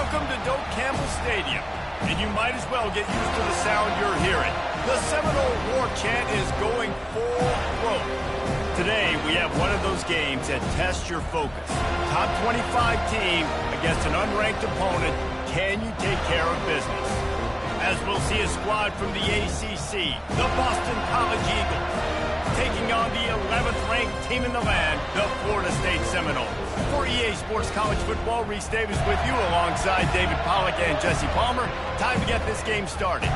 Welcome to Doak Campbell Stadium, and you might as well get used to the sound you're hearing. The Seminole war chant is going full throat. Today, we have one of those games that tests your focus. Top 25 team against an unranked opponent. Can you take care of business? As we'll see a squad from the ACC, the Boston College Eagles, taking on the 11th ranked team in the land, the Florida State Seminoles. For EA Sports College Football, Reese Davis with you alongside David Pollack and Jesse Palmer. Time to get this game started.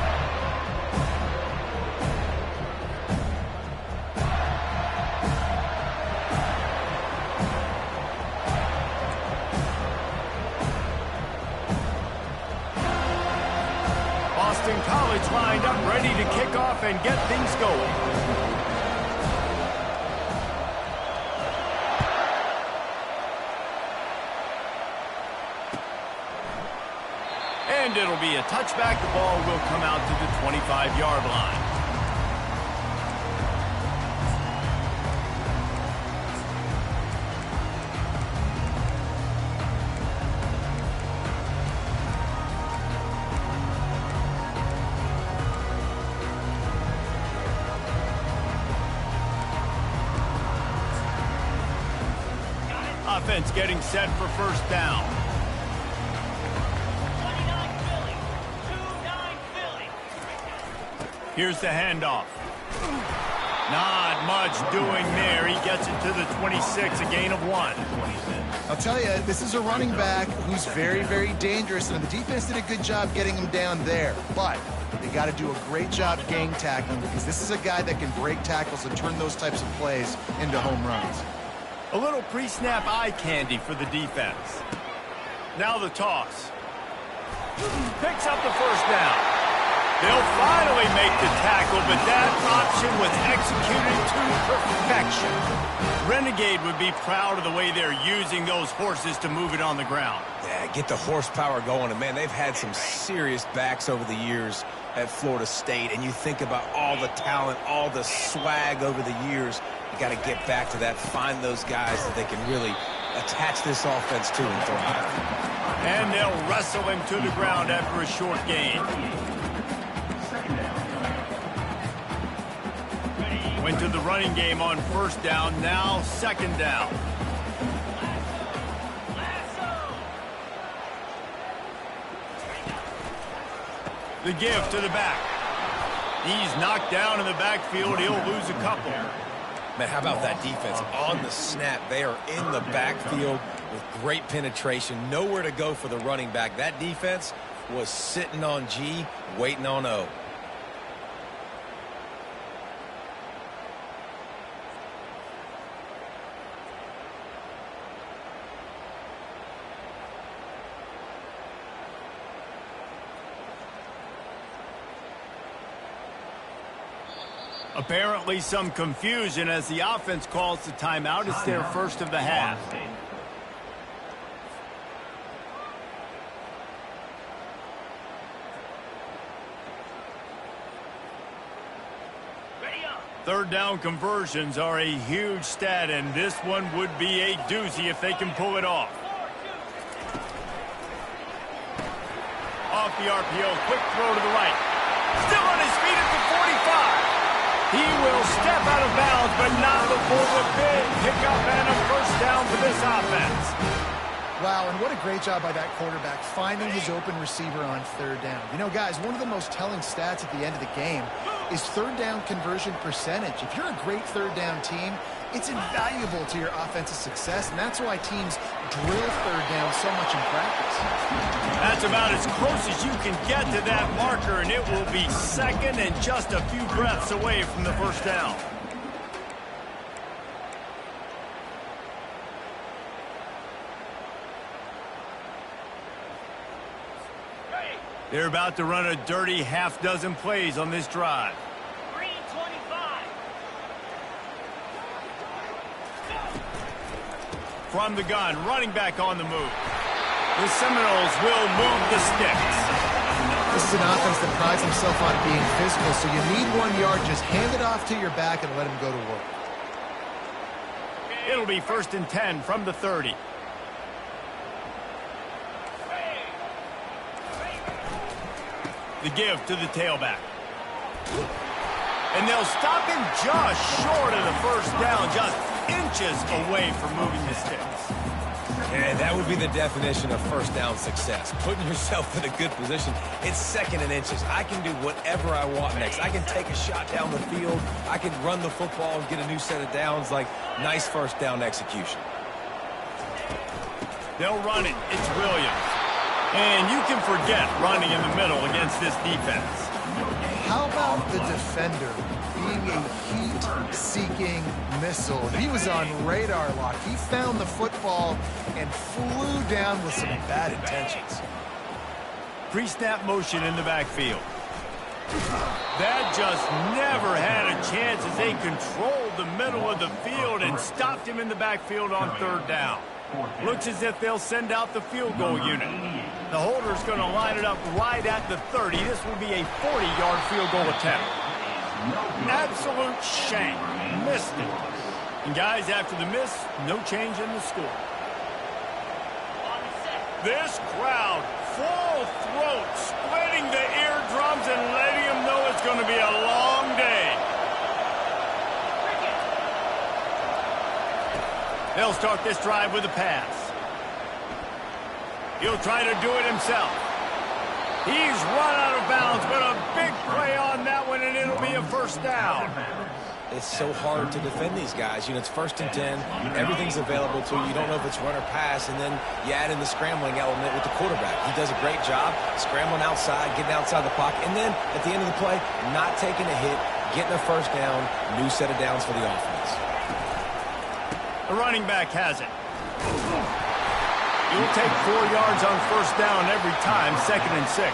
Boston College lined up, ready to kick off and get things going. And it'll be a touchback. The ball will come out to the 25-yard line. Offense getting set for first down. Here's the handoff. Not much doing there. He gets it to the 26, a gain of 1. I'll tell you, this is a running back who's very, very dangerous, and the defense did a good job getting him down there. But they got to do a great job gang tackling, because this is a guy that can break tackles and turn those types of plays into home runs. A little pre-snap eye candy for the defense. Now the toss. Picks up the first down. They'll finally make the tackle, but that option was executed to perfection. Renegade would be proud of the way they're using those horses to move it on the ground. Yeah, get the horsepower going. And, man, they've had some serious backs over the years at Florida State. And you think about all the talent, all the swag over the years. You got to get back to that, find those guys that they can really attach this offense to and thrive. And they'll wrestle him to the ground after a short gain. Went to the running game on first down, now second down. The give to the back. He's knocked down in the backfield. He'll lose a couple. Man, how about that defense? On the snap, they are in the backfield with great penetration. Nowhere to go for the running back. That defense was sitting on G, waiting on O. Apparently some confusion as the offense calls the timeout. It's their first of the half. Third down conversions are a huge stat, and this one would be a doozy if they can pull it off. Off the RPO, quick throw to the right. Still on his feet at the 45. He will step out of bounds, but not before the big pickup and a first down for this offense. Wow, and what a great job by that quarterback finding his open receiver on third down. You know, guys, one of the most telling stats at the end of the game is third down conversion percentage. If you're a great third down team, it's invaluable to your offensive success, and that's why teams drill third down so much in practice. That's about as close as you can get to that marker, and it will be second and just a few breaths away from the first down. They're about to run a dirty half-dozen plays on this drive. From the gun, running back on the move. The Seminoles will move the sticks. This is an offense that prides himself on being physical, so you need 1 yard. Just hand it off to your back and let him go to work. It'll be 1st and 10 from the 30. The give to the tailback. And they'll stop him just short of the first down, just inches away from moving the sticks. And that would be the definition of first down success. Putting yourself in a good position. It's second and inches. I can do whatever I want next. I can take a shot down the field. I can run the football and get a new set of downs. Like, nice first down execution. They'll run it. It's Williams. And you can forget running in the middle against this defense. How about the defender being a heat-seeking missile? He was on radar lock. He found the football and flew down with some bad intentions. Pre-snap motion in the backfield. That just never had a chance as they controlled the middle of the field and stopped him in the backfield on third down. Looks as if they'll send out the field goal unit. The holder's going to line it up right at the 30. This will be a 40-yard field goal attempt. Absolute shank. Missed it. And guys, after the miss, no change in the score. This crowd, full throat, splitting the eardrums and letting them know it's going to be a long day. They'll start this drive with a pass. He'll try to do it himself. He's run out of bounds, but a big play on that one, and it'll be a first down. It's so hard to defend these guys. You know, it's 1st and 10. Everything's available to you. You don't know if it's run or pass, and then you add in the scrambling element with the quarterback. He does a great job scrambling outside, getting outside the pocket, and then at the end of the play, not taking a hit, getting a first down, new set of downs for the offense. The running back has it. You'll take 4 yards on first down every time, 2nd and 6.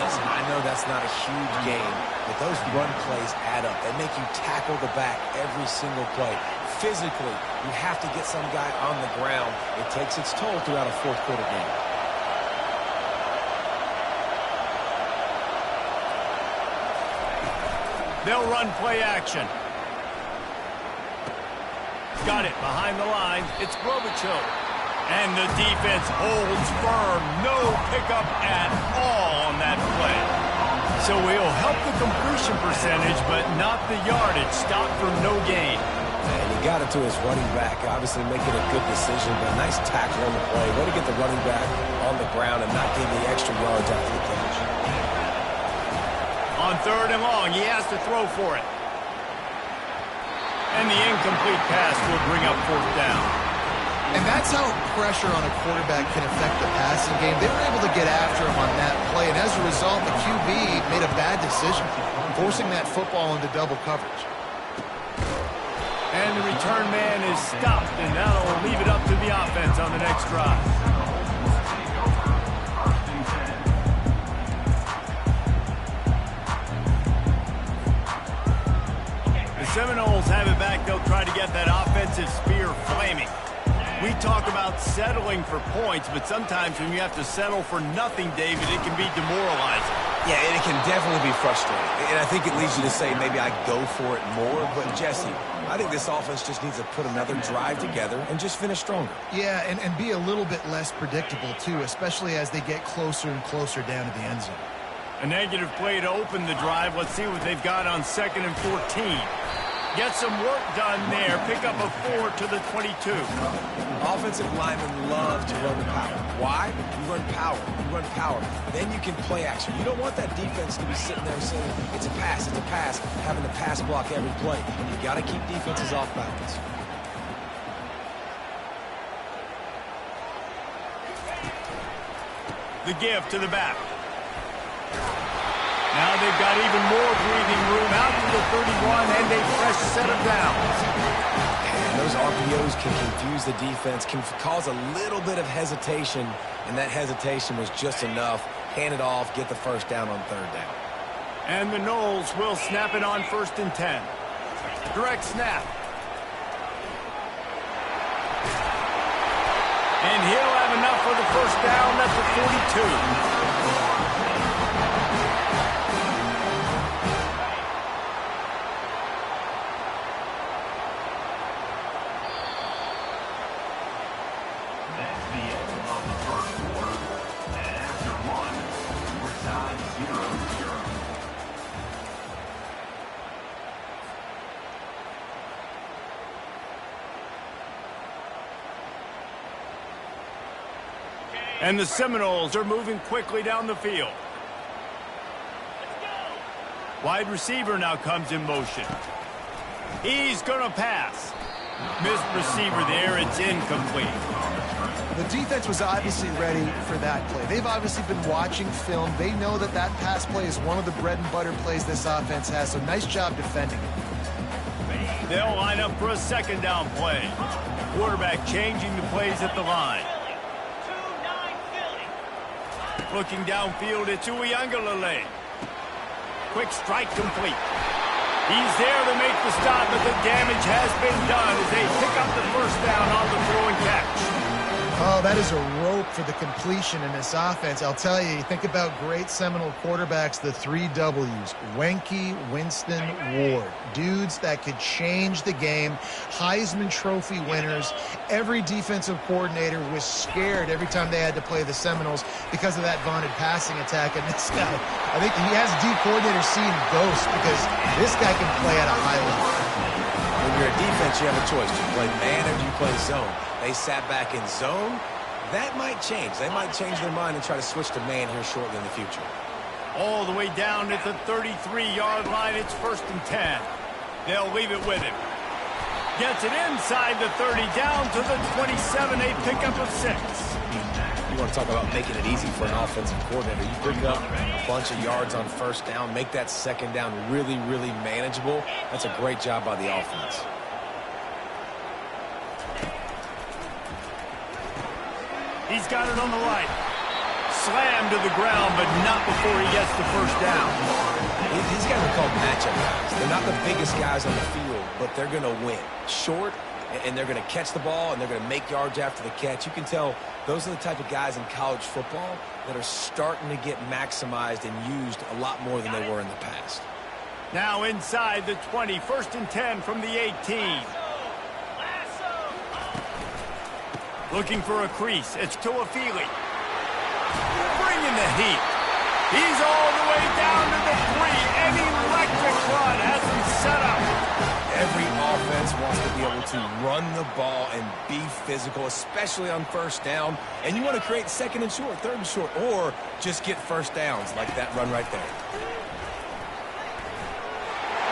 Listen, I know that's not a huge game, but those run plays add up. They make you tackle the back every single play. Physically, you have to get some guy on the ground. It takes its toll throughout a fourth-quarter game. They'll run play action. Got it behind the line. It's Grobichel. And the defense holds firm. No pickup at all on that play. So he'll help the completion percentage, but not the yardage. Stop for no gain. And he got it to his running back, obviously making a good decision, but a nice tackle on the play. Way to get the running back on the ground and not give the extra yards after the catch. On 3rd and long, he has to throw for it. And the incomplete pass will bring up 4th down. And that's how pressure on a quarterback can affect the passing game. They were able to get after him on that play, and as a result, the QB made a bad decision, forcing that football into double coverage. And the return man is stopped, and that'll leave it up to the offense on the next drive. The Seminoles have it back. They'll try to get that offensive spear flaming. We talk about settling for points, but sometimes when you have to settle for nothing, David, it can be demoralizing. Yeah, and it can definitely be frustrating. And I think it leads you to say maybe I go for it more. But, Jesse, I think this offense just needs to put another drive together and just finish stronger. Yeah, and be a little bit less predictable, too, especially as they get closer and closer down to the end zone. A negative play to open the drive. Let's see what they've got on 2nd and 14. Get some work done there. Pick up a 4 to the 22. Offensive linemen love to run the power. Why? You run power. You run power. Then you can play action. You don't want that defense to be sitting there saying, it's a pass, having to pass block every play. You got to keep defenses off balance. The give to the back. Now they've got even more breathing room out to the 31 and a fresh set of downs. And those RPOs can confuse the defense, can cause a little bit of hesitation, and that hesitation was just enough. Hand it off, get the first down on 3rd down. And the Noles will snap it on 1st and 10. Direct snap. And he'll have enough for the first down. That's a 42. That's the end of the first quarter. And after one, we're tied And the Seminoles are moving quickly down the field. Wide receiver now comes in motion. He's going to pass. Missed receiver there. It's incomplete. The defense was obviously ready for that play. They've obviously been watching film. They know that that pass play is one of the bread and butter plays this offense has, so nice job defending it. They'll line up for a second down play. Quarterback changing the plays at the line. Looking downfield, it's Uiagalelei. Quick strike complete. He's there to make the stop, but the damage has been done as they pick up the first down on the throw and catch. Oh, that is a rope for the completion in this offense. I'll tell you think about great Seminole quarterbacks, the 3 W's. Wenke, Winston, Ward. Dudes that could change the game. Heisman Trophy winners. Every defensive coordinator was scared every time they had to play the Seminoles because of that vaunted passing attack. And this guy, I think he has D coordinator seeing ghosts because this guy can play at a high level. When you're a defense, you have a choice. Do you play man or do you play zone? They sat back in zone. That might change. They might change their mind and try to switch to man here shortly in the future. All the way down at the 33-yard line, it's 1st and 10. They'll leave it with him. Gets it inside the 30, down to the 27, a pickup of 6. You want to talk about making it easy for an offensive coordinator. You pick up a bunch of yards on 1st down, make that 2nd down really, really manageable. That's a great job by the offense. He's got it on the right. Slammed to the ground, but not before he gets the 1st down. These guys are called matchup guys. They're not the biggest guys on the field, but they're going to win. Short, and they're going to catch the ball, and they're going to make yards after the catch. You can tell those are the type of guys in college football that are starting to get maximized and used a lot more than they were in the past. Now inside the 20, 1st and 10 from the 18. Looking for a crease. It's Tuafili. Bringing the heat. He's all the way down to the 3. An electric run has him set up. Every offense wants to be able to run the ball and be physical, especially on 1st down. And you want to create 2nd and short, 3rd and short, or just get 1st downs like that run right there.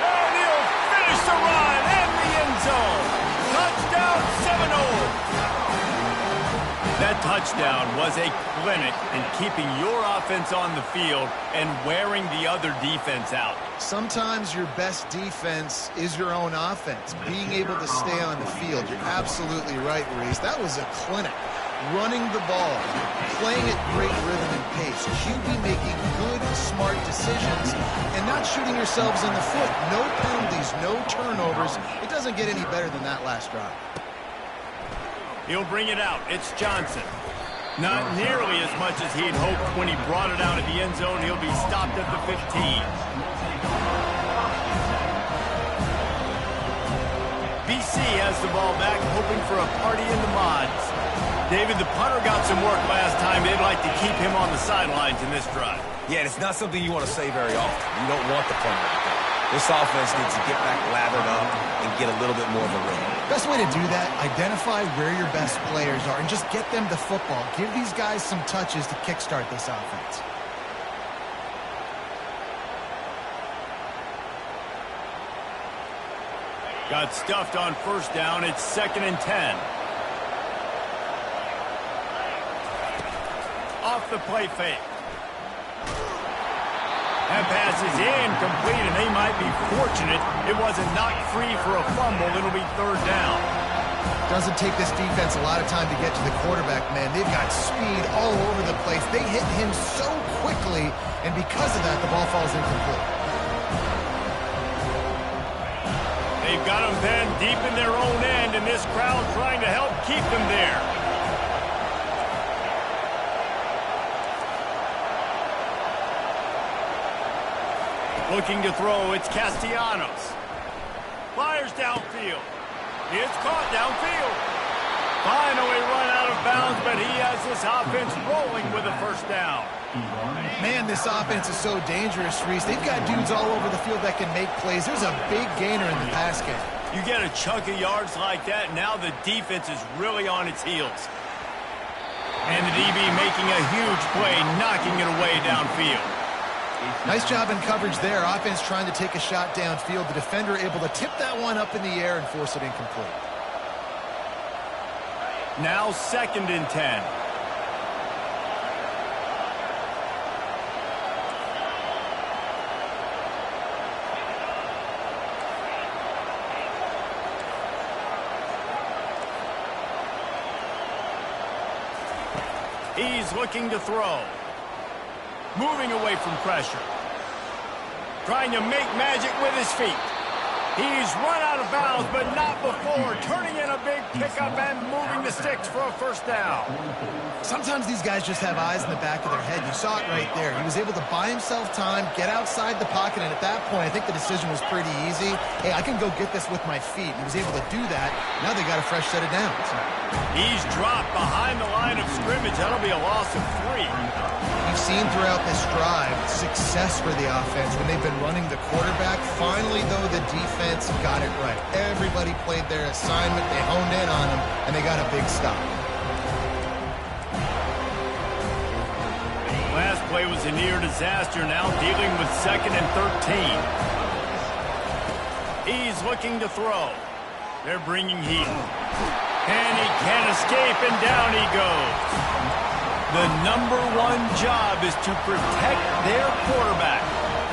And he'll finish the run in the end zone. Touchdown Seminoles. That touchdown was a clinic in keeping your offense on the field and wearing the other defense out. Sometimes your best defense is your own offense, being able to stay on the field. You're absolutely right, Reese. That was a clinic. Running the ball, playing at great rhythm and pace, QB making good, smart decisions, and not shooting yourselves in the foot. No penalties, no turnovers. It doesn't get any better than that last drive. He'll bring it out. It's Johnson. Not nearly as much as he had hoped when he brought it out at the end zone. He'll be stopped at the 15. BC has the ball back, hoping for a party in the mods. David, the punter got some work last time. They'd like to keep him on the sidelines in this drive. Yeah, and it's not something you want to say very often. You don't want the punter out there. This offense needs to get back lathered up and get a little bit more of a rhythm. Best way to do that, identify where your best players are and just get them the football. Give these guys some touches to kickstart this offense. Got stuffed on 1st down. It's 2nd and 10. Off the play fake. That pass is incomplete, and they might be fortunate it wasn't knocked free for a fumble. It'll be 3rd down. Doesn't take this defense a lot of time to get to the quarterback, man. They've got speed all over the place. They hit him so quickly, and because of that, the ball falls incomplete. They've got them then deep in their own end, and this crowd trying to help keep them there. Looking to throw, it's Castellanos. Fires downfield. It's caught downfield. Finally run out of bounds, but he has this offense rolling with a 1st down. Man, this offense is so dangerous, Reese. They've got dudes all over the field that can make plays. There's a big gainer in the pass game. You get a chunk of yards like that, now the defense is really on its heels. And the DB making a huge play, knocking it away downfield. Nice job in coverage there. Offense trying to take a shot downfield. The defender able to tip that one up in the air and force it incomplete. Now 2nd and 10. He's looking to throw. Moving away from pressure. Trying to make magic with his feet. He's run out of bounds, but not before. Turning in a big pickup and moving the sticks for a first down. Sometimes these guys just have eyes in the back of their head. You saw it right there. He was able to buy himself time, get outside the pocket, and at that point, I think the decision was pretty easy. Hey, I can go get this with my feet. He was able to do that. Now they got a fresh set of downs. He's dropped behind the line of scrimmage. That'll be a loss of 3. We've seen throughout this drive success for the offense when they've been running the quarterback. Finally, though, the defense got it right. Everybody played their assignment. They honed in on him, and they got a big stop. Last play was a near disaster. Now dealing with 2nd and 13. He's looking to throw. They're bringing heat. And he can't escape, and down he goes. The #1 job is to protect their quarterback,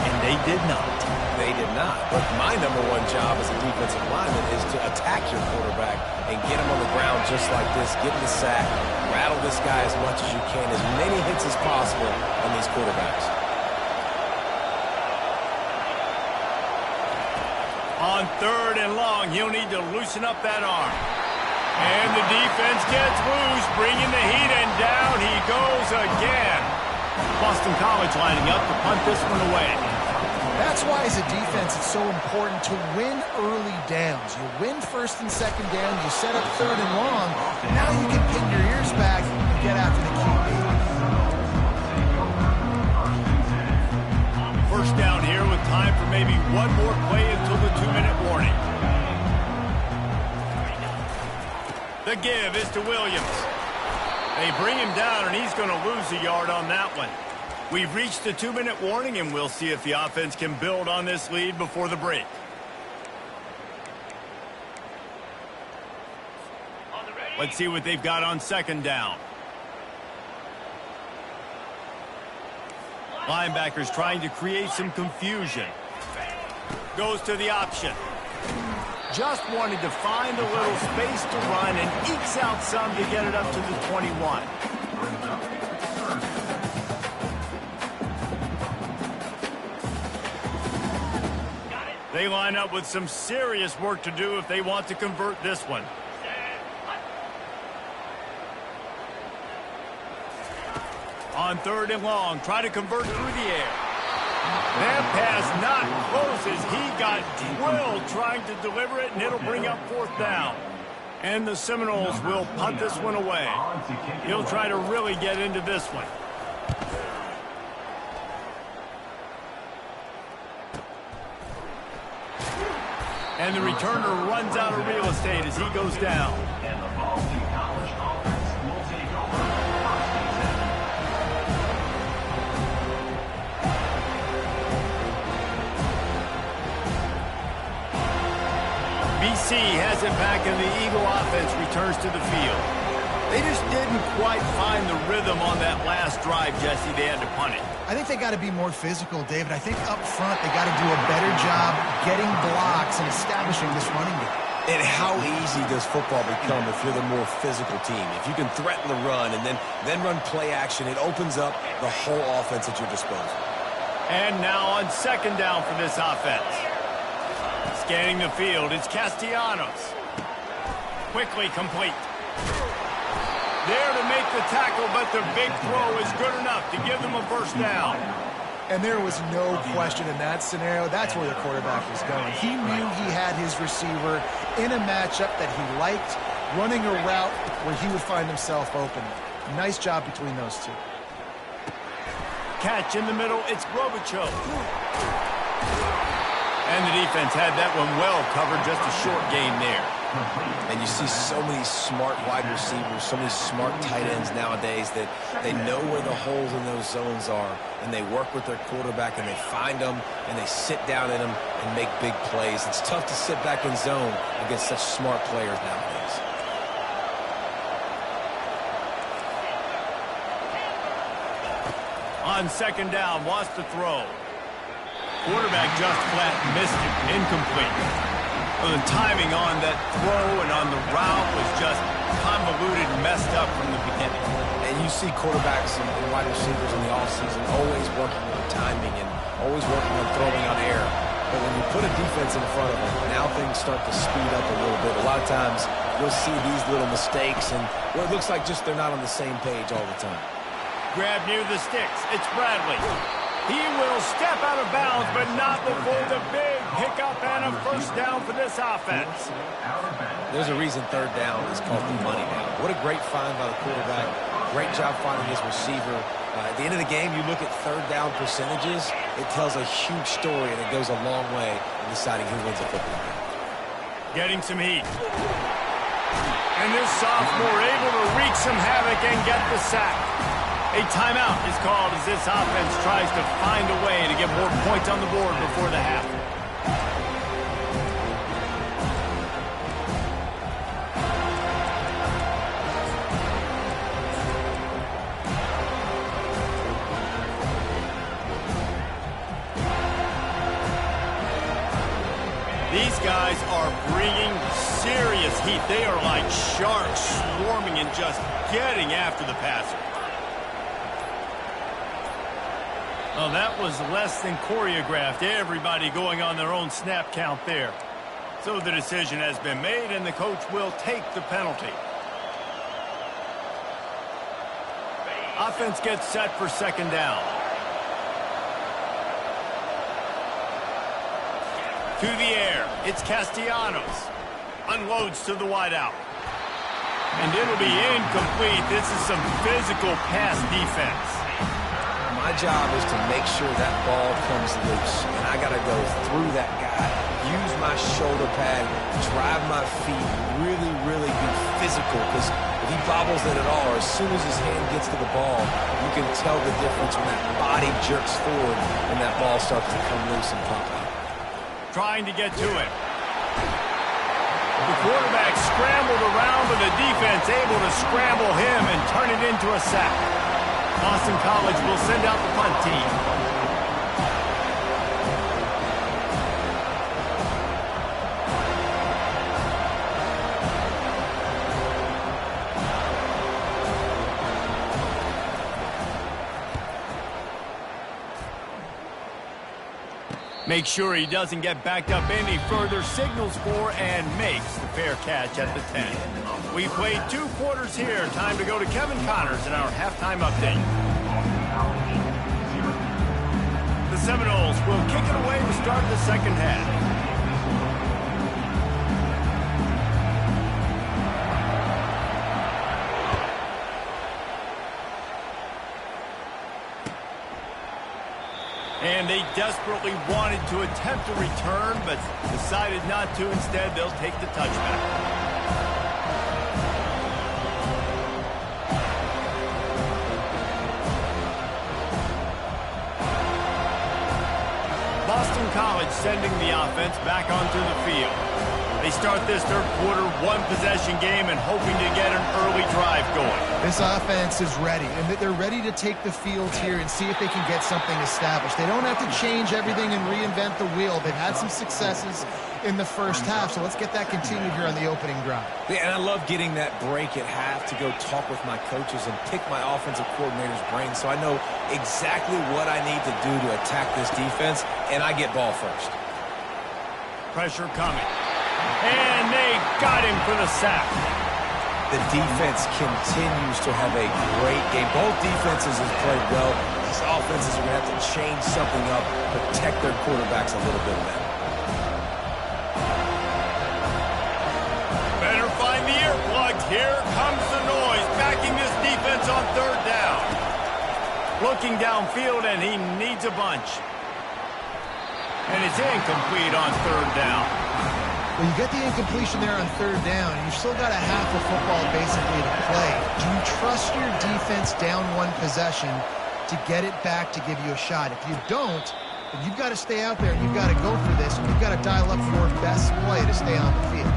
and they did not. They did not. But my #1 job as a defensive lineman is to attack your quarterback and get him on the ground just like this, get the sack, rattle this guy as much as you can, as many hits as possible on these quarterbacks. On 3rd and long, he'll need to loosen up that arm. And the defense gets loose, bringing the heat, and down he goes again. Boston College lining up to punt this one away. That's why, as a defense, it's so important to win early downs. You win 1st and 2nd down, you set up 3rd and long. Now you can pin your ears back and get after the QB. First down here with time for maybe one more play until the 2-minute warning. The give is to Williams. They bring him down, and he's going to lose a yard on that one. We've reached the 2-minute warning, and we'll see if the offense can build on this lead before the break. Let's see what they've got on 2nd down. Linebackers trying to create some confusion. Goes to the option. Just wanted to find a little space to run and ekes out some to get it up to the 21. They line up with some serious work to do if they want to convert this one. On 3rd and long, try to convert through the air. That pass not close as he got drilled trying to deliver it, and it'll bring up 4th down. And the Seminoles will punt this one away. He'll try to really get into this one. And the returner runs out of real estate as he goes down. BC has it back, and the Eagle offense returns to the field. They just didn't quite find the rhythm on that last drive, Jesse. They had to punt it. I think they got to be more physical, David. I think up front they got to do a better job getting blocks and establishing this running game. And how easy does football become if you're the more physical team? If you can threaten the run and then run play action, it opens up the whole offense at your disposal. And now on 2nd down for this offense. Scanning the field, it's Castellanos. Quickly complete. There to make the tackle, but the big throw is good enough to give them a first down. And there was no question in that scenario. That's where the quarterback was going. He knew he had his receiver in a matchup that he liked, running a route where he would find himself open. Nice job between those two. catch in the middle. It's Robichaux. And the defense had that one well covered. Just a short gain there. And you see so many smart wide receivers, so many smart tight ends nowadays that they know where the holes in those zones are, and they work with their quarterback, and they find them, and they sit down in them and make big plays. It's tough to sit back in zone against such smart players nowadays. On second down, wants to throw. Quarterback just flat missed it. Incomplete. Well, the timing on that throw and on the route was just convoluted and messed up from the beginning. And you see quarterbacks and wide receivers in the offseason always working on timing and always working on throwing on air. But when you put a defense in front of them, now things start to speed up a little bit. A lot of times you'll see these little mistakes and where it looks like just they're not on the same page all the time. Grab near the sticks. It's Bradley. He will step out of bounds, but not before the big pickup and a first down for this offense. There's a reason third down is called the money down. What a great find by the quarterback. Great job finding his receiver. At the end of the game, you look at third down percentages, it tells a huge story, and it goes a long way in deciding who wins a football game. Getting some heat. And this sophomore able to wreak some havoc and get the sack. A timeout is called as this offense tries to find a way to get more points on the board before the half. These guys are bringing serious heat. They are like sharks swarming and just getting after the passer. Oh, that was less than choreographed. Everybody going on their own snap count there. So the decision has been made, and the coach will take the penalty. Offense gets set for second down. To the air. It's Castellanos. Unloads to the wideout. And it'll be incomplete. This is some physical pass defense. My job is to make sure that ball comes loose, and I got to go through that guy, use my shoulder pad, drive my feet, really be physical, because if he bobbles it at all, or as soon as his hand gets to the ball, you can tell the difference when that body jerks forward and that ball starts to come loose and pop out. Trying to get to it. The quarterback scrambled around, but the defense able to scramble him and turn it into a sack. Boston College will send out the punt team. Make sure he doesn't get backed up any further, signals for and makes the fair catch at the 10. We played 2 quarters here. Time to go to Kevin Connors in our halftime update. The Seminoles will kick it away to start the second half. And they desperately wanted to attempt a return, but decided not to. Instead, they'll take the touchback. Boston College sending the offense back onto the field. They start this third quarter one-possession game and hoping to get an early drive going. This offense is ready, and they're ready to take the field here and see if they can get something established. They don't have to change everything and reinvent the wheel. They've had some successes in the first half, so let's get that continued here on the opening drive. Yeah, and I love getting that break at half to go talk with my coaches and pick my offensive coordinator's brain so I know exactly what I need to do to attack this defense, and I get ball first. Pressure coming. And they got him for the sack. The defense continues to have a great game. Both defenses have played well. These offenses are going to have to change something up, protect their quarterbacks a little bit better. Better find the earplugs. Here comes the noise, backing this defense on third down. Looking downfield, and he needs a bunch. And it's incomplete on third down. Well, you get the incompletion there on third down. You've still got a half of football basically to play. Do you trust your defense down one possession to get it back to give you a shot? If you don't, then you've got to stay out there and you've got to go for this. And you've got to dial up your best play to stay on the field.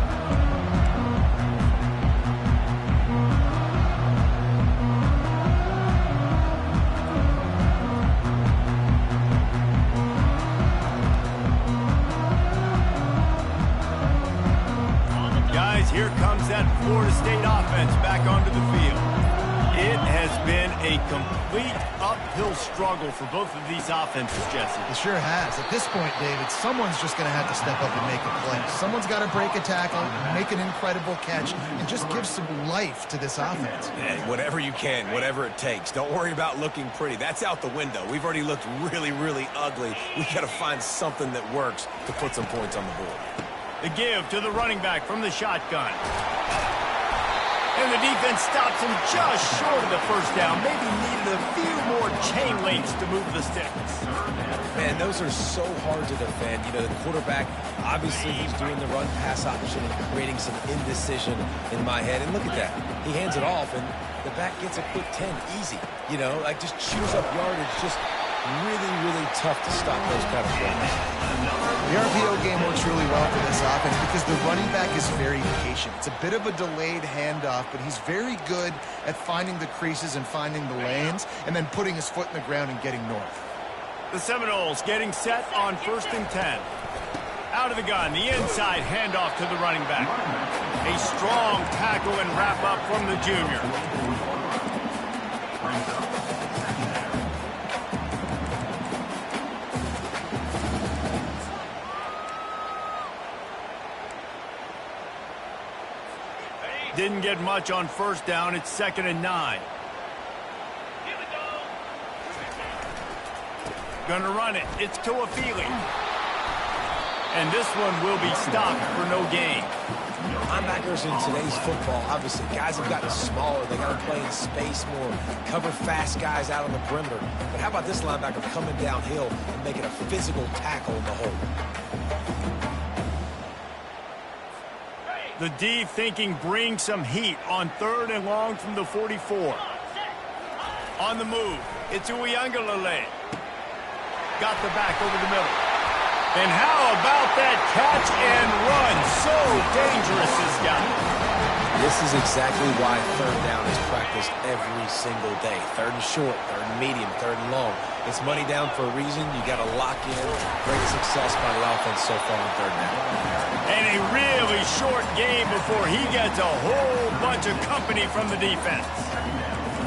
Here comes that Florida State offense back onto the field. It has been a complete uphill struggle for both of these offenses, Jesse. It sure has. At this point, David, someone's just going to have to step up and make a play. Someone's got to break a tackle, make an incredible catch, and just give some life to this offense. Hey, whatever you can, whatever it takes. Don't worry about looking pretty. That's out the window. We've already looked really, really ugly. We've got to find something that works to put some points on the board. The give to the running back from the shotgun. And the defense stops him just short of the first down. Maybe needed a few more chain links to move the sticks. Man, those are so hard to defend. You know, the quarterback, obviously, he's doing the run-pass option and creating some indecision in my head. And look at that. He hands it off, and the back gets a quick 10. Easy. You know, like just chews up yardage. Just really, really tough to stop those kind of plays. The RPO game works really well for this offense because the running back is very patient. It's a bit of a delayed handoff, but he's very good at finding the creases and finding the lanes and then putting his foot in the ground and getting north. The Seminoles getting set on 1st and 10. Out of the gun, the inside handoff to the running back. A strong tackle and wrap up from the junior. Didn't get much on first down. It's 2nd and 9. Gonna run it. It's Tuafili. And this one will be stopped for no gain. Linebackers in today's football, obviously, guys have gotten smaller. They got to play in space more, cover fast guys out on the perimeter. But how about this linebacker coming downhill and making a physical tackle in the hole? The D thinking bring some heat on 3rd and long from the 44. On the move, it's Uiagalelei. Got the back over the middle. And how about that catch and run? So dangerous, this guy. This is exactly why 3rd down is practiced every single day. 3rd and short, 3rd and medium, 3rd and long. It's money down for a reason. You got to lock in. Great success by the offense so far on 3rd down. And a really short game before he gets a whole bunch of company from the defense.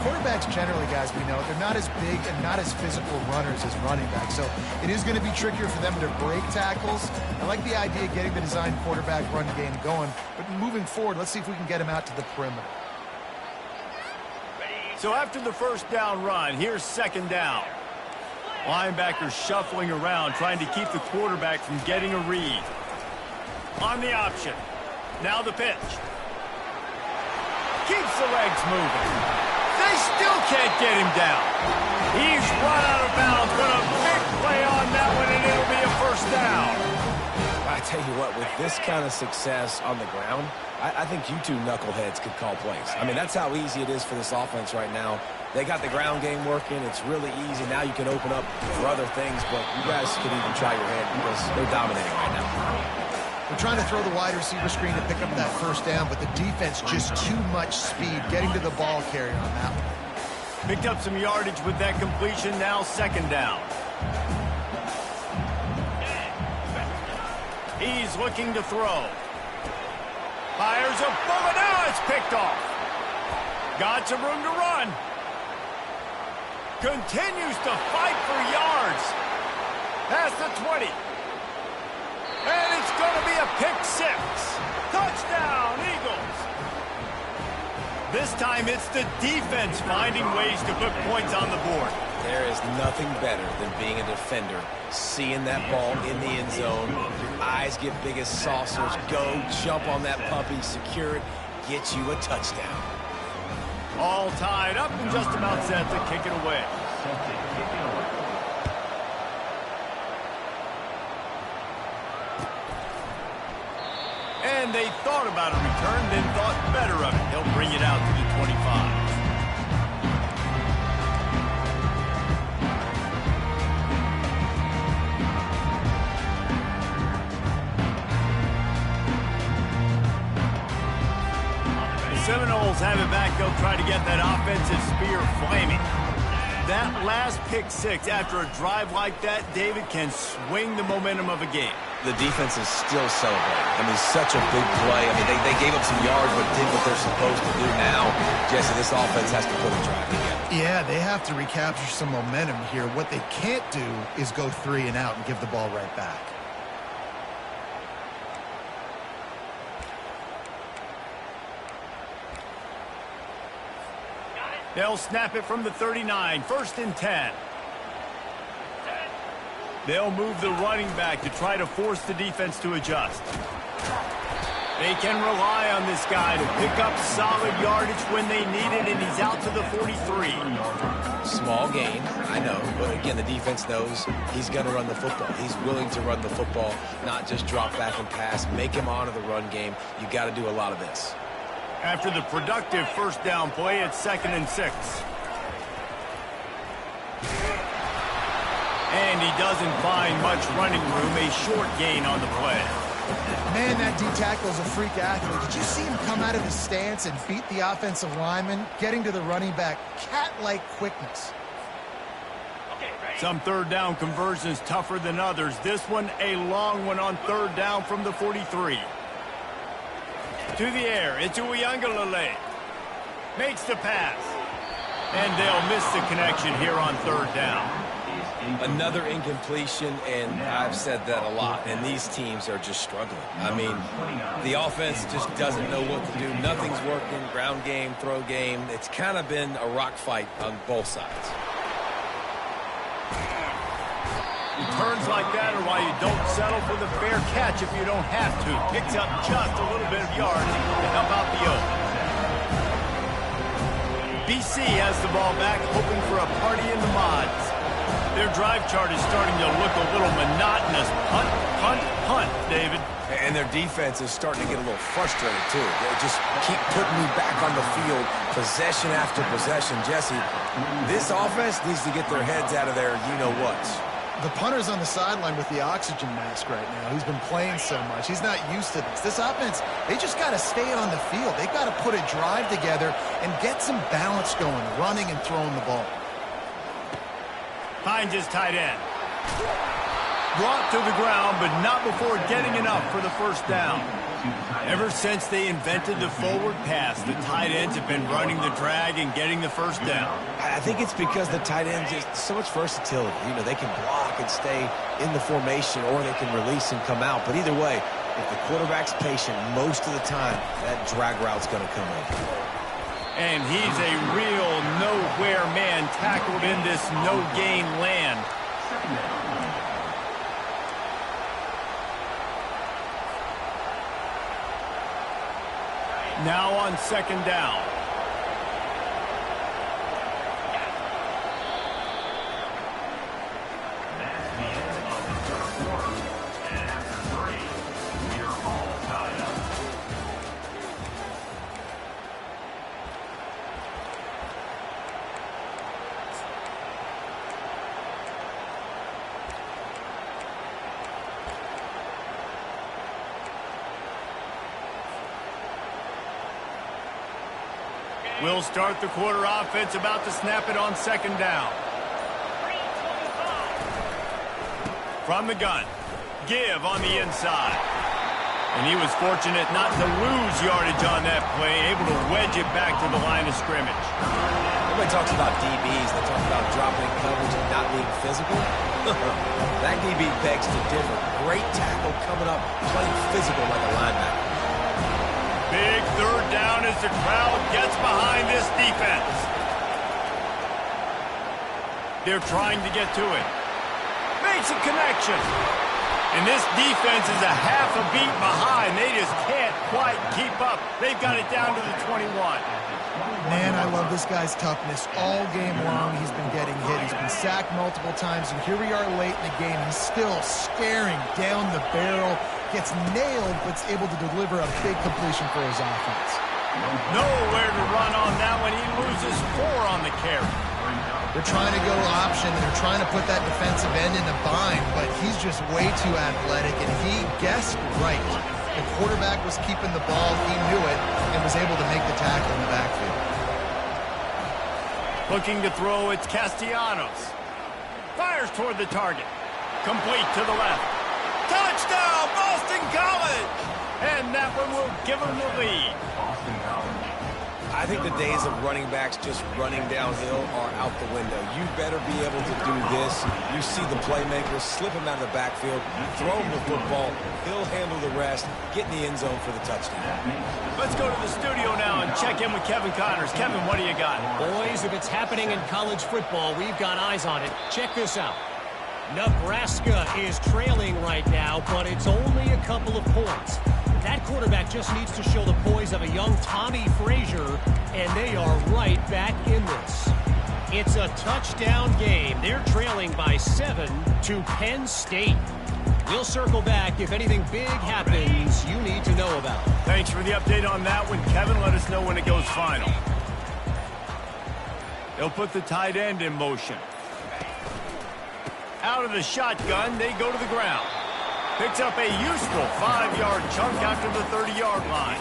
Quarterbacks generally, guys, we know, they're not as big and not as physical runners as running backs. So it is going to be trickier for them to break tackles. I like the idea of getting the design quarterback run game going. But moving forward, let's see if we can get him out to the perimeter. So after the first down run, here's 2nd down. Linebackers shuffling around, trying to keep the quarterback from getting a read. On the option. Now the pitch. Keeps the legs moving. They still can't get him down. He's run out of bounds, but a big play on that one, and it'll be a 1st down. I tell you what, with this kind of success on the ground, I think you two knuckleheads could call plays. I mean, that's how easy it is for this offense right now. They got the ground game working. It's really easy. Now you can open up for other things, but you guys could even try your hand because they're dominating right now. We're trying to throw the wide receiver screen to pick up that 1st down, but the defense just too much speed getting to the ball carrier on that one. Picked up some yardage with that completion. Now 2nd down. He's looking to throw. Fires a bullet. Now it's picked off. Got some room to run. Continues to fight for yards. Past the 20. And it's going to be a pick 6. Touchdown, Eagles. This time it's the defense finding ways to put points on the board. There is nothing better than being a defender. Seeing that ball in the end zone. Your eyes get big as saucers. Go, jump on that puppy, secure it, get you a touchdown. All tied up and just about set to kick it away. And they thought about a return, then thought better of it. He'll bring it out to the 25. Seminoles have it back. They'll try to get that offensive spear flaming. That last pick six after a drive like that, David, can swing the momentum of a game. The defense is still celebrating. I mean, such a big play. I mean, they gave up some yards but did what they're supposed to do now. Jesse, this offense has to put a drive together. Yeah, they have to recapture some momentum here. What they can't do is go 3 and out and give the ball right back. They'll snap it from the 39, 1st and 10. They'll move the running back to try to force the defense to adjust. They can rely on this guy to pick up solid yardage when they need it, and he's out to the 43. Small gain, I know, but again, the defense knows he's going to run the football. He's willing to run the football, not just drop back and pass, make him honor the run game. You got to do a lot of this. After the productive first down play, it's 2nd and 6. And he doesn't find much running room, a short gain on the play. Man, that D-tackle's a freak athlete. Did you see him come out of his stance and beat the offensive lineman, getting to the running back? Cat-like quickness. Some third down conversions tougher than others. This one, a long one on 3rd down from the 43. To the air, it's Uiagalelei. Makes the pass. And they'll miss the connection here on 3rd down. Another incompletion, and I've said that a lot, and these teams are just struggling. I mean, the offense just doesn't know what to do. Nothing's working, ground game, throw game. It's kind of been a rock fight on both sides. Returns like that are why you don't settle for the fair catch if you don't have to. Picks up just a little bit of yards to help out the Oak. BC has the ball back, hoping for a party in the mods. Their drive chart is starting to look a little monotonous. Punt, punt, punt, David. And their defense is starting to get a little frustrated, too. They just keep putting me back on the field, possession after possession. Jesse, this offense needs to get their heads out of there, you-know-what. The punter's on the sideline with the oxygen mask right now. He's been playing so much. He's not used to this. This offense, they just got to stay on the field. They've got to put a drive together and get some balance going, running and throwing the ball. Finds his tight end. Brought to the ground, but not before getting enough for the 1st down. Ever since they invented the forward pass, the tight ends have been running the drag and getting the 1st down. I think it's because the tight ends just so much versatility. You know, they can block and stay in the formation, or they can release and come out. But either way, if the quarterback's patient, most of the time, that drag route's going to come in. And he's a real nowhere man tackled in this no-gain land. Now on 2nd down. We'll start the quarter offense, about to snap it on 2nd down. From the gun, give on the inside. And he was fortunate not to lose yardage on that play, able to wedge it back to the line of scrimmage. Everybody talks about DBs. They talk about dropping in coverage and not being physical. That DB begs to differ. Great tackle coming up, playing physical like a linebacker. Big 3rd down as the crowd gets behind this defense. They're trying to get to it. Makes a connection. And this defense is a half a beat behind. They just can't quite keep up. They've got it down to the 21. Man, I love this guy's toughness. All game long, he's been getting hit. He's been sacked multiple times, and here we are late in the game. He's still staring down the barrel, gets nailed, but's able to deliver a big completion for his offense. Nowhere to run on that one. He loses 4 on the carry. They're trying to go option, and they're trying to put that defensive end in a bind, but he's just way too athletic, and he guessed right. The quarterback was keeping the ball, he knew it, and was able to make the tackle in the backfield. Looking to throw, it's Castellanos. Fires toward the target. Complete to the left. Touchdown, Boston College! And that one will give them the lead. I think the days of running backs just running downhill are out the window. You better be able to do this. You see the playmaker, slip him out of the backfield, throw him the football, he'll handle the rest, get in the end zone for the touchdown. Let's go to the studio now and check in with Kevin Connors. Kevin, what do you got? Boys, if it's happening in college football, we've got eyes on it. Check this out. Nebraska is trailing right now, but it's only a couple of points. That quarterback just needs to show the poise of a young Tommy Frazier, and they are right back in this. It's a touchdown game. They're trailing by 7 to Penn State. We'll circle back if anything big happens you need to know about. Thanks for the update on that one, Kevin. Let us know when it goes final. They'll put the tight end in motion. Out of the shotgun, they go to the ground. Picks up a useful 5-yard chunk after the 30-yard line.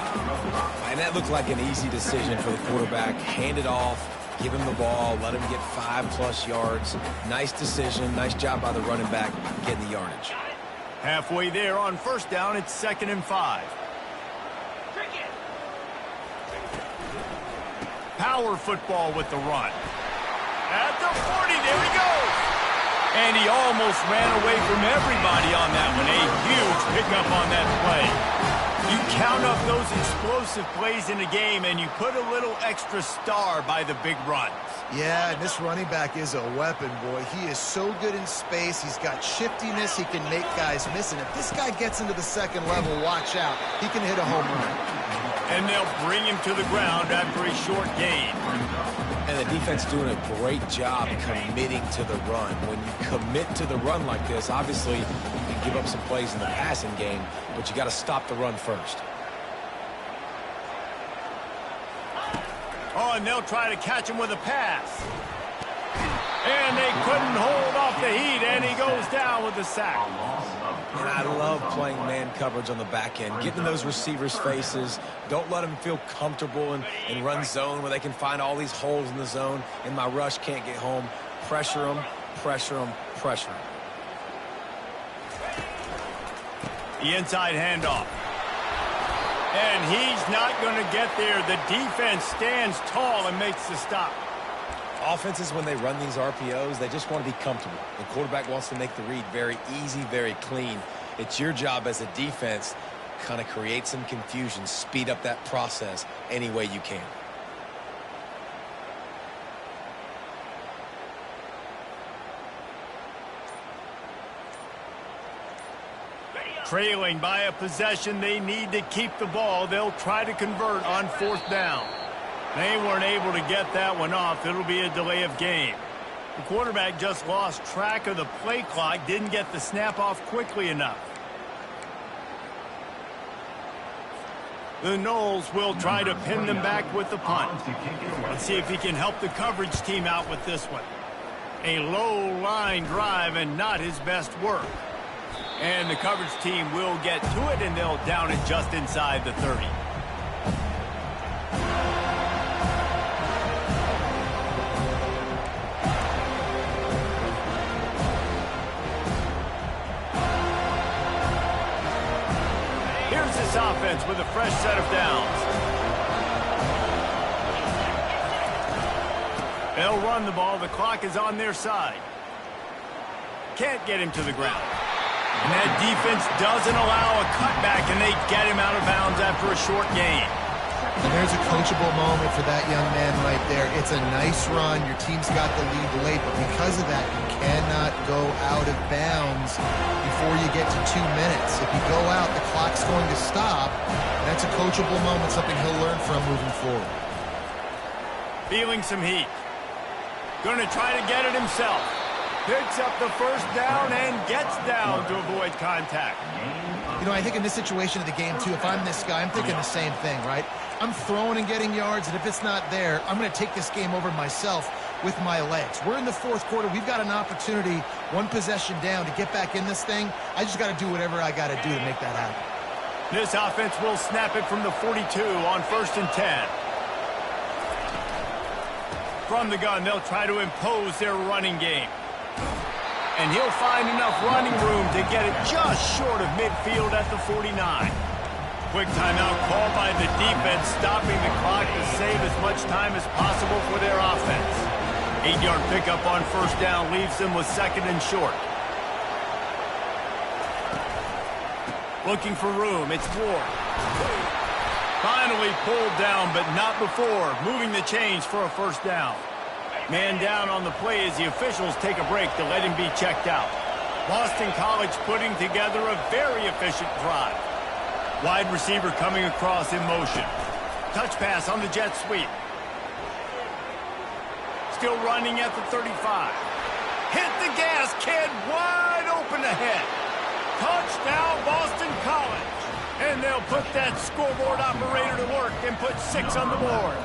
And that looked like an easy decision for the quarterback. Hand it off, give him the ball, let him get 5+ yards. Nice decision, nice job by the running back getting the yardage. Halfway there on first down, it's 2nd and 5. Power football with the run. At the 40, there he goes. And he almost ran away from everybody on that one. A huge pickup on that play. You count up those explosive plays in the game, and you put a little extra star by the big runs. Yeah, and this running back is a weapon, boy. He is so good in space. He's got shiftiness. He can make guys miss. And if this guy gets into the second level, watch out. He can hit a home run. And they'll bring him to the ground after a short gain. And the defense doing a great job committing to the run. When you commit to the run like this, obviously you can give up some plays in the passing game, but you got to stop the run first. Oh, and they'll try to catch him with a pass. And they couldn't hold off the heat, and he goes down with the sack. And I love playing man coverage on the back end, getting in those receivers' faces. Don't let them feel comfortable in run zone where they can find all these holes in the zone, and my rush can't get home. Pressure them, pressure them, pressure them. The inside handoff. And he's not going to get there. The defense stands tall and makes the stop. Offenses, when they run these RPOs, they just want to be comfortable. The quarterback wants to make the read very easy, very clean. It's your job as a defense to kind of create some confusion, speed up that process any way you can. Trailing by a possession, they need to keep the ball. They'll try to convert on 4th down. They weren't able to get that one off. It'll be a delay of game. The quarterback just lost track of the play clock, didn't get the snap off quickly enough. The Noles will try to pin them back with the punt. Let's see if he can help the coverage team out with this one. A low line drive and not his best work. And the coverage team will get to it, and they'll down it just inside the 30. Here's this offense with a fresh set of downs. They'll run the ball. The clock is on their side. Can't get him to the ground. And that defense doesn't allow a cutback, and they get him out of bounds after a short gain. And there's a coachable moment for that young man right there. It's a nice run. Your team's got the lead late, but because of that, you cannot go out of bounds before you get to 2 minutes. If you go out, the clock's going to stop. That's a coachable moment, something he'll learn from moving forward. Feeling some heat. Going to try to get it himself. Picks up the first down and gets down to avoid contact. You know, I think in this situation of the game, too, if I'm this guy, I'm thinking the same thing, right? I'm throwing and getting yards, and if it's not there, I'm going to take this game over myself with my legs. We're in the fourth quarter. We've got an opportunity, one possession down, to get back in this thing. I just got to do whatever I got to do to make that happen. This offense will snap it from the 42 on 1st and 10. From the gun, they'll try to impose their running game. And he'll find enough running room to get it just short of midfield at the 49. Quick timeout called by the defense, stopping the clock to save as much time as possible for their offense. 8-yard pickup on 1st down leaves them with 2nd and short. Looking for room, it's Ward. Finally pulled down, but not before moving the chains for a 1st down. Man down on the play as the officials take a break to let him be checked out. Boston College putting together a very efficient drive. Wide receiver coming across in motion. Touch pass on the jet sweep. Still running at the 35. Hit the gas, kid, wide open ahead. Touchdown, Boston College. And they'll put that scoreboard operator to work and put 6 on the board.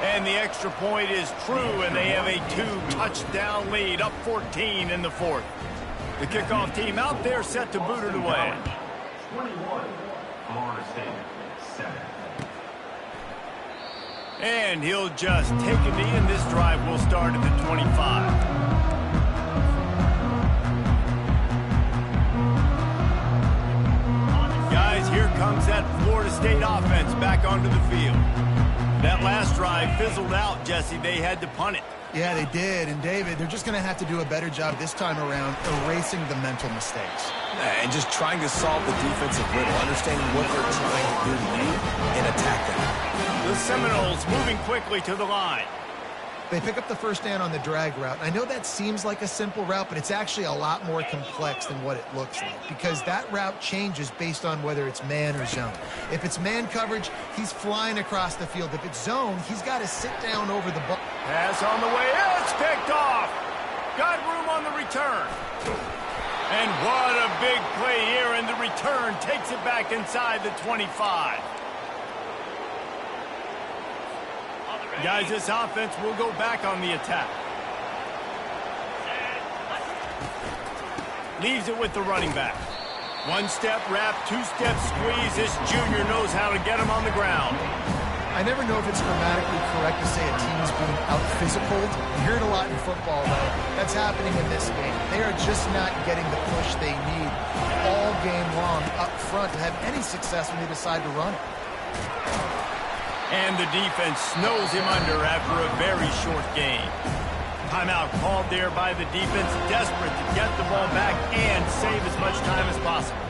And the extra point is true, and they have a 2-touchdown lead, up 14 in the 4th. The kickoff team out there set to boot it away. 21, Florida State, 7. And he'll just take a knee, and this drive will start at the 25. Here comes that Florida State offense back onto the field. That last drive fizzled out, Jesse. They had to punt it. Yeah, they did. And, David, they're just going to have to do a better job this time around erasing the mental mistakes. And just trying to solve the defensive riddle, understanding what they're trying to do to you and attack them. The Seminoles moving quickly to the line. They pick up the 1st down on the drag route. I know that seems like a simple route, but it's actually a lot more complex than what it looks like, because that route changes based on whether it's man or zone. If it's man coverage, he's flying across the field. If it's zone, he's got to sit down over the ball. Pass on the way. It's picked off. Got room on the return. And what a big play here, and the return takes it back inside the 25. Guys, this offense will go back on the attack. Leaves it with the running back. 1-step wrap, 2-step squeeze. This junior knows how to get him on the ground. I never know if it's grammatically correct to say a team is being out-physicaled. You hear it a lot in football, though. That's happening in this game. They are just not getting the push they need all game long up front to have any success when they decide to run it. And the defense snows him under after a very short game. Timeout called there by the defense, desperate to get the ball back and save as much time as possible.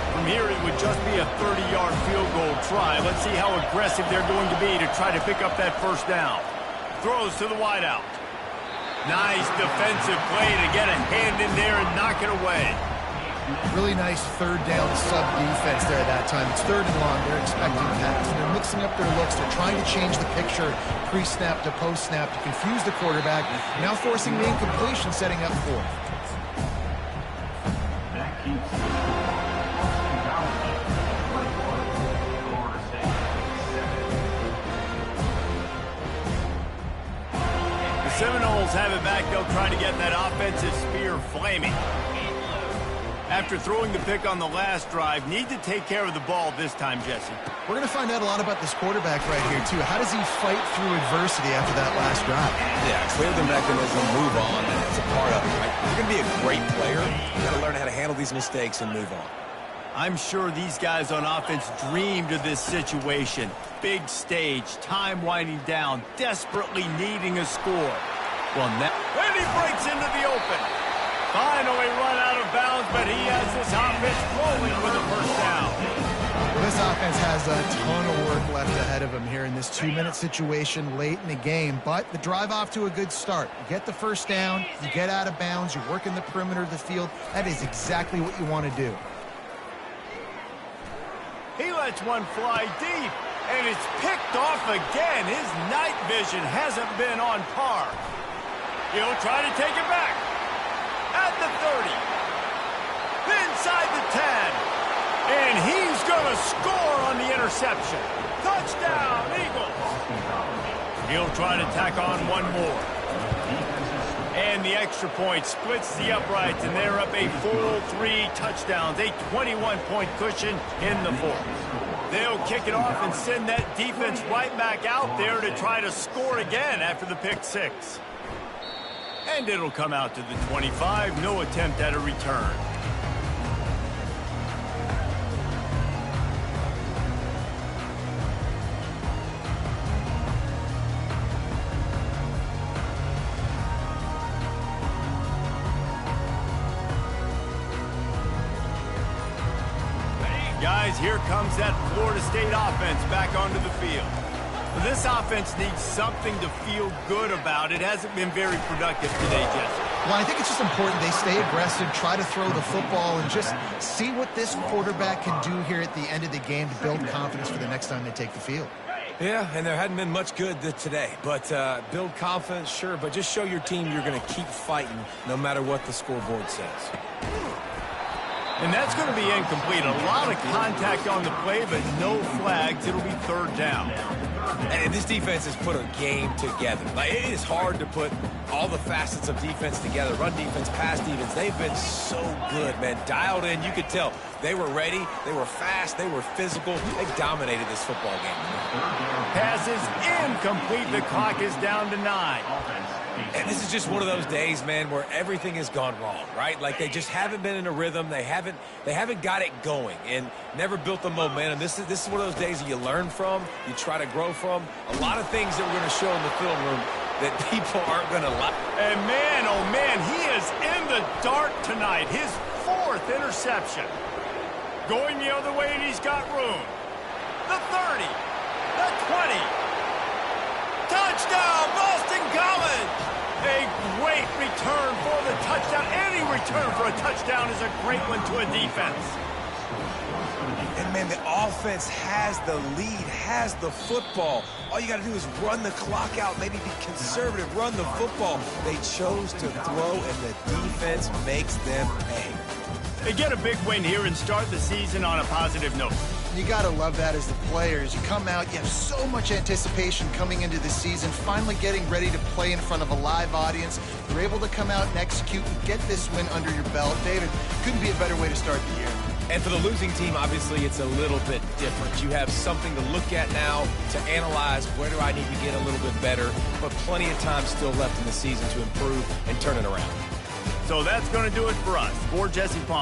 From here, it would just be a 30-yard field goal try. Let's see how aggressive they're going to be to try to pick up that 1st down. Throws to the wideout. Nice defensive play to get a hand in there and knock it away. Really nice 3rd down sub defense there at that time. It's 3rd and long. They're expecting that. And they're mixing up their looks. They're trying to change the picture pre-snap to post-snap to confuse the quarterback. Now forcing the incompletion, setting up 4th. That keeps Florida State, 7. The Seminoles have it back. They'll try to get that offensive spear flaming. After throwing the pick on the last drive, need to take care of the ball this time, Jesse. We're going to find out a lot about this quarterback right here, too. How does he fight through adversity after that last drive? Yeah, clear the mechanism, move on, and it's a part of it. Right? You're going to be a great player. You've got to learn how to handle these mistakes and move on. I'm sure these guys on offense dreamed of this situation. Big stage, time winding down, desperately needing a score. Well, now, and he breaks into the open. Finally run out of bounds, but he has this offense rolling with a 1st down. Well, this offense has a ton of work left ahead of him here in this 2-minute situation late in the game, but the drive off to a good start. You get the 1st down, you get out of bounds, you're working the perimeter of the field. That is exactly what you want to do. He lets one fly deep. And it's picked off again. His night vision hasn't been on par. He'll try to take it back. At the 30. Inside the 10. And he's going to score on the interception. Touchdown, Eagles. He'll try to tack on one more. And the extra point splits the uprights, and they're up a full 3 touchdowns, a 21-point cushion in the fourth. They'll kick it off and send that defense right back out there to try to score again after the pick 6. And it'll come out to the 25, no attempt at a return. Guys, here comes that Florida State offense back onto the field. This offense needs something to feel good about. It hasn't been very productive today, Jesse. Well, I think it's just important they stay aggressive, try to throw the football, and just see what this quarterback can do here at the end of the game to build confidence for the next time they take the field. Yeah, and there hadn't been much good today. But build confidence, sure, but just show your team you're going to keep fighting no matter what the scoreboard says. And that's going to be incomplete. A lot of contact on the play, but no flags. It'll be third down. And this defense has put a game together. Like, it is hard to put all the facets of defense together. Run defense, pass defense. They've been so good, man. Dialed in. You could tell they were ready. They were fast. They were physical. They dominated this football game. Pass is incomplete. The clock is down to 9. And this is just one of those days, man, where everything has gone wrong, right? Like, they just haven't been in a rhythm. They haven't got it going and never built the momentum. This is one of those days that you learn from, you try to grow from. A lot of things that we're going to show in the film room that people aren't going to like. And man, oh man, he is in the dark tonight. His 4th interception. Going the other way, and he's got room. The 30, the 20. Touchdown, Boston College! A great return for the touchdown. Any return for a touchdown is a great one to a defense. And, man, the offense has the lead, has the football. All you got to do is run the clock out, maybe be conservative, run the football. They chose to throw, and the defense makes them pay. They get a big win here and start the season on a positive note. You got to love that as the players. You come out, you have so much anticipation coming into the season, finally getting ready to play in front of a live audience. You're able to come out and execute and get this win under your belt. David, couldn't be a better way to start the year. And for the losing team, obviously, it's a little bit different. You have something to look at now to analyze where do I need to get a little bit better, but plenty of time still left in the season to improve and turn it around. So that's going to do it for us. For Jesse Palmer.